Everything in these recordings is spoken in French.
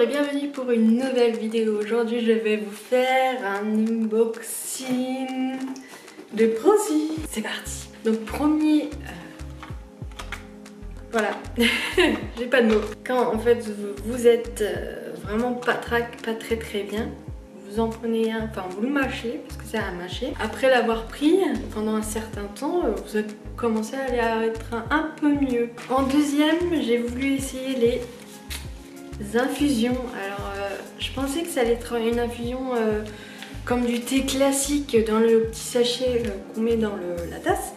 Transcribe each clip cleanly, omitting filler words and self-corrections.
et bienvenue pour une nouvelle vidéo. Aujourd'hui je vais vous faire un unboxing de produits. C'est parti. Donc premier... Voilà, j'ai pas de mots. Quand en fait vous êtes vraiment pas très bien, vous en prenez un, enfin vous le mâchez parce que c'est à mâcher. Après l'avoir pris pendant un certain temps, vous commencez à être un peu mieux. En deuxième, j'ai voulu essayer les infusions. Alors je pensais que ça allait être une infusion comme du thé classique dans le petit sachet qu'on met dans la tasse.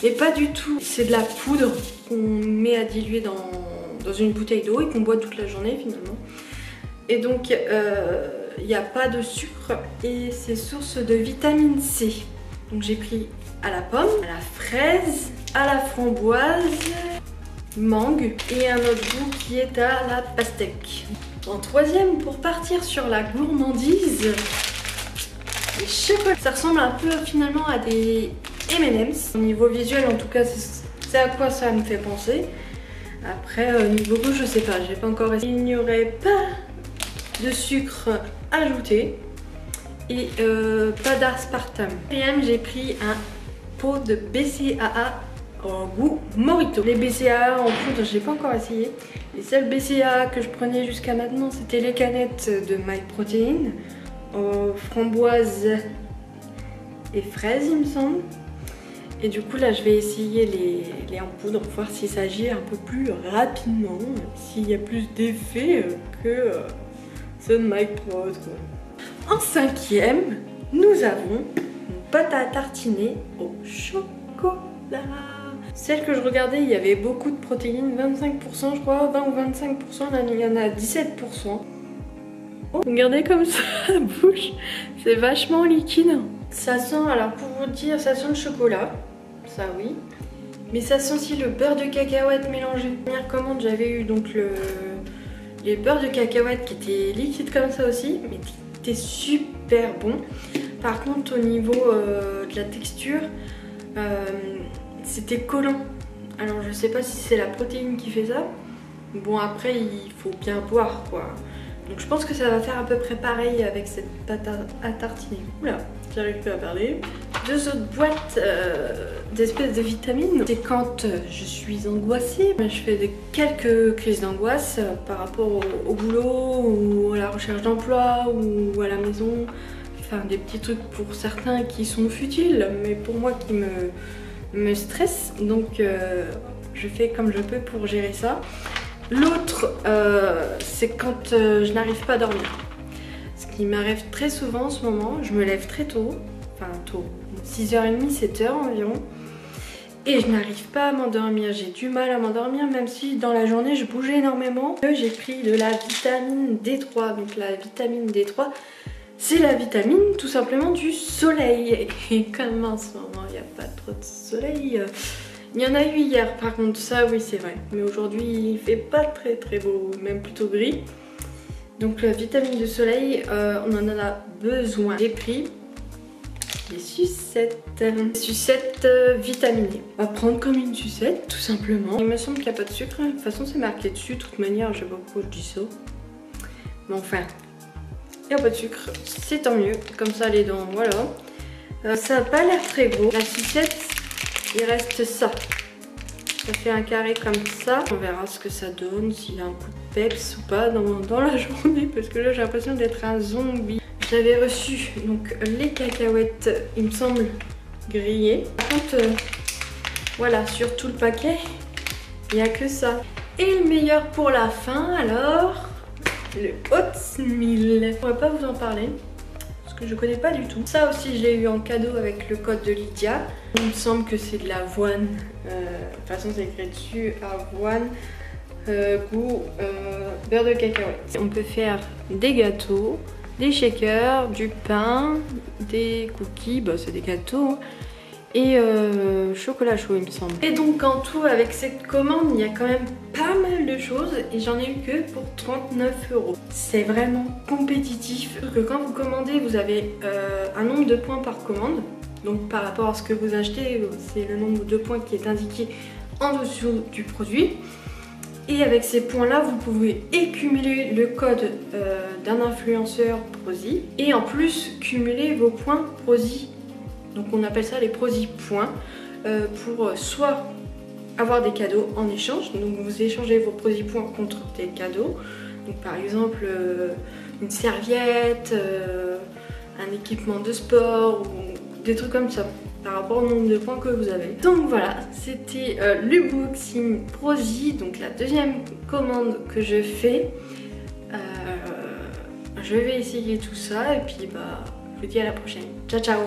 Mais pas du tout. C'est de la poudre qu'on met à diluer dans une bouteille d'eau et qu'on boit toute la journée finalement. Et donc il n'y a pas de sucre et c'est source de vitamine C. Donc j'ai pris à la pomme, à la fraise, à la framboise, mangue et un autre goût qui est à la pastèque. En troisième, pour partir sur la gourmandise, les chocolats. Ça ressemble un peu finalement à des M&M's. Au niveau visuel en tout cas c'est à quoi ça me fait penser. Après au niveau goût je sais pas, j'ai pas encore essayé. Il n'y aurait pas de sucre ajouté et pas d'aspartame. Quatrième, j'ai pris un pot de BCAA au goût Morito. Les BCAA en poudre j'ai pas encore essayé. Les seuls BCAA que je prenais jusqu'à maintenant c'était les canettes de MyProtein, framboise et fraises il me semble. Et du coup là je vais essayer les en poudre, voir s'il s'agit un peu plus rapidement, s'il y a plus d'effet que ceux de MyPro. En cinquième, nous avons une pâte à tartiner au chocolat. Celle que je regardais, il y avait beaucoup de protéines, 25% je crois, 20 ou 25%, là il y en a 17%. Regardez comme ça la bouche, c'est vachement liquide. Ça sent, alors pour vous dire, ça sent le chocolat, ça oui. Mais ça sent aussi le beurre de cacahuète mélangé. La première commande, j'avais eu donc les beurres de cacahuète qui étaient liquides comme ça aussi, mais qui étaient super bons. Par contre, au niveau de la texture, c'était collant. Alors je sais pas si c'est la protéine qui fait ça. Bon après, il faut bien boire quoi. Donc je pense que ça va faire à peu près pareil avec cette pâte à tartiner. Oula, j'arrive plus à parler. Deux autres boîtes d'espèces de vitamines. C'est quand je suis angoissée. Je fais quelques crises d'angoisse par rapport au boulot ou à la recherche d'emploi ou à la maison. Enfin des petits trucs pour certains qui sont futiles, mais pour moi qui me stressent. Donc je fais comme je peux pour gérer ça. L'autre, c'est quand je n'arrive pas à dormir. Ce qui m'arrive très souvent en ce moment, je me lève très tôt, enfin tôt, 6h30, 7h environ, et je n'arrive pas à m'endormir. J'ai du mal à m'endormir, même si dans la journée je bougeais énormément. J'ai pris de la vitamine D3, donc la vitamine D3, c'est la vitamine tout simplement du soleil. Et comme en ce moment il n'y a pas trop de soleil... Il y en a eu hier par contre, ça oui c'est vrai. Mais aujourd'hui il fait pas très beau, même plutôt gris. Donc la vitamine de soleil, on en a besoin. J'ai pris des sucettes. Des sucettes vitaminées. On va prendre comme une sucette tout simplement. Il me semble qu'il n'y a pas de sucre. De toute façon c'est marqué dessus. De toute manière je sais pas pourquoi je dis ça. Mais enfin, il n'y a pas de sucre. C'est tant mieux. Comme ça les dents, voilà. Ça n'a pas l'air très gros. La sucette... Il reste ça. Ça fait un carré comme ça. On verra ce que ça donne, s'il y a un coup de peps ou pas dans la journée. Parce que là j'ai l'impression d'être un zombie. J'avais reçu donc les cacahuètes, il me semble, grillées. Par contre, voilà, sur tout le paquet, il n'y a que ça. Et le meilleur pour la fin, alors, le oatmeal. Je ne pourrais pas vous en parler. Que je connais pas du tout. Ça aussi je l'ai eu en cadeau avec le code de Lydia. Il me semble que c'est de l'avoine. De toute façon c'est écrit dessus avoine, goût beurre de cacahuète. On peut faire des gâteaux, des shakers, du pain, des cookies, bah c'est des gâteaux, et chocolat chaud il me semble. Et donc en tout avec cette commande il y a quand même pas mal de choses et j'en ai eu que pour 39 €. C'est vraiment compétitif. Que quand vous commandez vous avez un nombre de points par commande. Donc par rapport à ce que vous achetez c'est le nombre de points qui est indiqué en dessous du produit. Et avec ces points-là, vous pouvez cumuler le code d'un influenceur Prozee et en plus cumuler vos points Prozee. Donc on appelle ça les Prozee points pour soit avoir des cadeaux en échange. Donc vous échangez vos Prozee points contre des cadeaux. Donc par exemple une serviette, un équipement de sport ou des trucs comme ça par rapport au nombre de points que vous avez. Donc voilà, c'était l'unboxing Prozee, donc la deuxième commande que je fais. Je vais essayer tout ça et puis bah je vous dis à la prochaine. Ciao ciao.